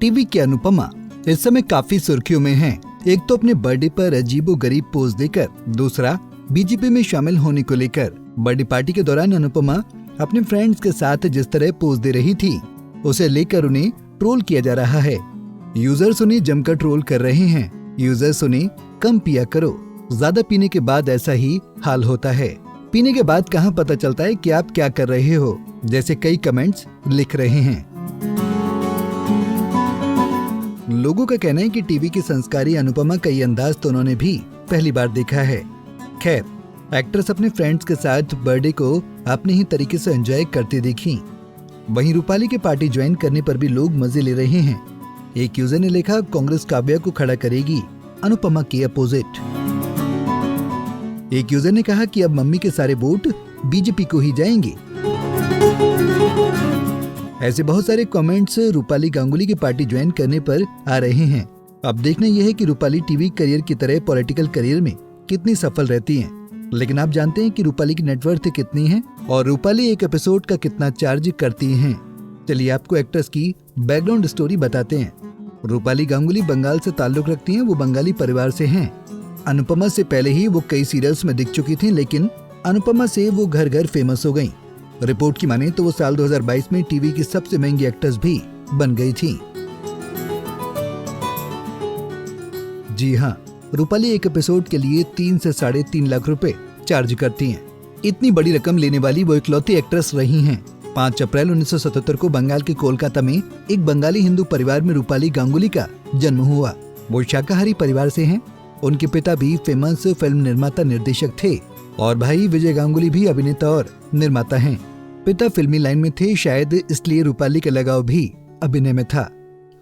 TV की अनुपमा इस समय काफी सुर्खियों में हैं। एक तो अपने बर्थडे पर अजीबोगरीब पोज देकर, दूसरा बीजेपी में शामिल होने को लेकर। बर्थडे पार्टी के दौरान अनुपमा अपने फ्रेंड्स के साथ जिस तरह पोज दे रही थी, उसे लेकर उन्हें ट्रोल किया जा रहा है। यूजर्स उन्हें जमकर ट्रोल कर रहे हैं। यूजर्स उन्हें कम पिया करो, ज्यादा पीने के बाद ऐसा ही हाल होता है। पीने के बाद कहाँ पता चलता है कि आप क्या कर रहे हो, जैसे कई कमेंट्स लिख रहे हैं। लोगों का कहना है कि टीवी की संस्कारी अनुपमा का ये अंदाज तो उन्होंने भी पहली बार देखा है। खैर, एक्ट्रेस अपने फ्रेंड्स के साथ बर्थडे को अपने ही तरीके से एंजॉय करते देखी। वहीं रूपाली के पार्टी ज्वाइन करने पर भी लोग मजे ले रहे हैं। एक यूजर ने लिखा, कांग्रेस काव्या को खड़ा करेगी अनुपमा के अपोजिट। एक यूजर ने कहा कि अब मम्मी के सारे वोट बीजेपी को ही जाएंगे। ऐसे बहुत सारे कमेंट्स रूपाली गांगुली की पार्टी ज्वाइन करने पर आ रहे हैं। अब देखना यह है कि रूपाली टीवी करियर की तरह पॉलिटिकल करियर में कितनी सफल रहती हैं। लेकिन आप जानते हैं कि रूपाली की नेटवर्थ कितनी है और रूपाली एक एपिसोड का कितना चार्ज करती हैं। चलिए आपको एक्ट्रेस की बैकग्राउंड स्टोरी बताते हैं। रूपाली गांगुली बंगाल से ताल्लुक रखती हैं। वो बंगाली परिवार से हैं। अनुपमा से पहले ही वो कई सीरियल्स में दिख चुकी थी, लेकिन अनुपमा से वो घर घर फेमस हो गईं। रिपोर्ट की माने तो वो साल 2022 में टीवी की सबसे महंगी एक्ट्रेस भी बन गई थी। जी हाँ, रूपाली एक एपिसोड के लिए 3 से 3.5 लाख रुपए चार्ज करती हैं। इतनी बड़ी रकम लेने वाली वो इकलौती एक्ट्रेस रही हैं। 5 अप्रैल 1977 को बंगाल के कोलकाता में एक बंगाली हिंदू परिवार में रूपाली गांगुली का जन्म हुआ। वो शाकाहारी परिवार से हैं। उनके पिता भी फेमस फिल्म निर्माता निर्देशक थे और भाई विजय गांगुली भी अभिनेता और निर्माता हैं। पिता फिल्मी लाइन में थे, शायद इसलिए रूपाली का लगाव भी अभिनय में था।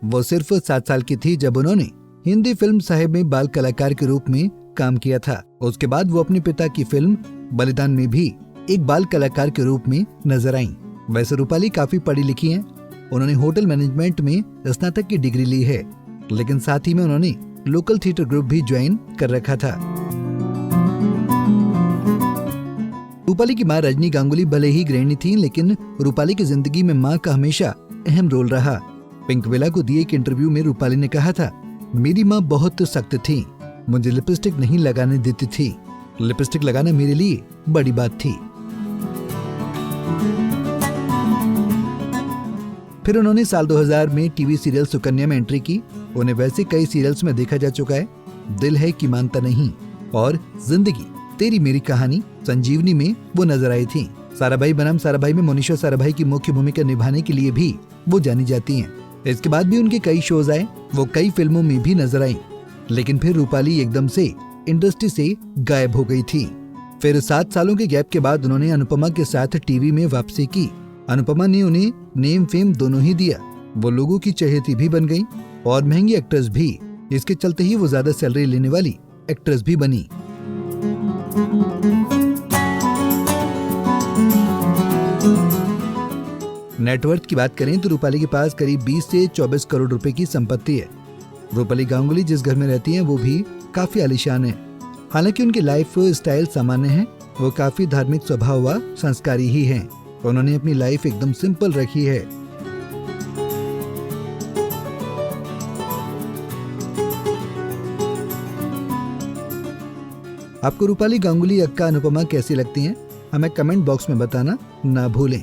वो सिर्फ 7 साल की थी जब उन्होंने हिंदी फिल्म साहेब में बाल कलाकार के रूप में काम किया था। उसके बाद वो अपने पिता की फिल्म बलिदान में भी एक बाल कलाकार के रूप में नजर आईं। वैसे रूपाली काफी पढ़ी लिखी हैं। उन्होंने होटल मैनेजमेंट में स्नातक की डिग्री ली है, लेकिन साथ ही में उन्होंने लोकल थिएटर ग्रुप भी ज्वाइन कर रखा था। रूपाली की मां रजनी गांगुली भले ही गृहिणी थी, लेकिन रूपाली की जिंदगी में मां का हमेशा अहम रोल रहा। पिंक विला को दिए एक इंटरव्यू में रूपाली ने कहा था, मेरी मां बहुत सख्त थी, मुझे लिपस्टिक नहीं लगाने देती थी। लिपस्टिक लगाना मेरे लिए बड़ी बात थी। फिर उन्होंने साल 2000 में टीवी सीरियल सुकन्या में एंट्री की। उन्हें वैसे कई सीरियल्स में देखा जा चुका है। दिल है कि मानता नहीं और जिंदगी तेरी मेरी कहानी, संजीवनी में वो नजर आई थी। साराभाई बनाम साराभाई में मोनिशा साराभाई की मुख्य भूमिका निभाने के लिए भी वो जानी जाती हैं। इसके बाद भी उनके कई शोज आए, वो कई फिल्मों में भी नजर आई। लेकिन फिर रूपाली एकदम से इंडस्ट्री से गायब हो गई थी। फिर 7 सालों के गैप के बाद उन्होंने अनुपमा के साथ टीवी में वापसी की। अनुपमा ने उन्हें नेम फेम दोनों ही दिया। वो लोगों की चहेती भी बन गई और महंगी एक्ट्रेस भी। इसके चलते ही वो ज्यादा सैलरी लेने वाली एक्ट्रेस भी बनी। नेटवर्थ की बात करें तो रूपाली के पास करीब 20 से 24 करोड़ रुपए की संपत्ति है। रूपाली गांगुली जिस घर में रहती हैं वो भी काफी आलीशान है। हालांकि उनकी लाइफ स्टाइल सामान्य है। वो काफी धार्मिक स्वभाव व संस्कारी ही हैं। उन्होंने अपनी लाइफ एकदम सिंपल रखी है। आपको रूपाली गांगुली अक्का अनुपमा कैसी लगती हैं? हमें कमेंट बॉक्स में बताना ना भूलें।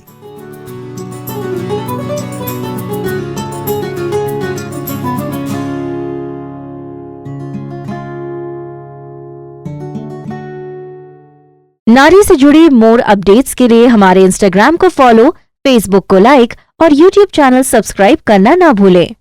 नारी से जुड़ी मोर अपडेट्स के लिए हमारे इंस्टाग्राम को फॉलो, फेसबुक को लाइक और यूट्यूब चैनल सब्सक्राइब करना ना भूलें।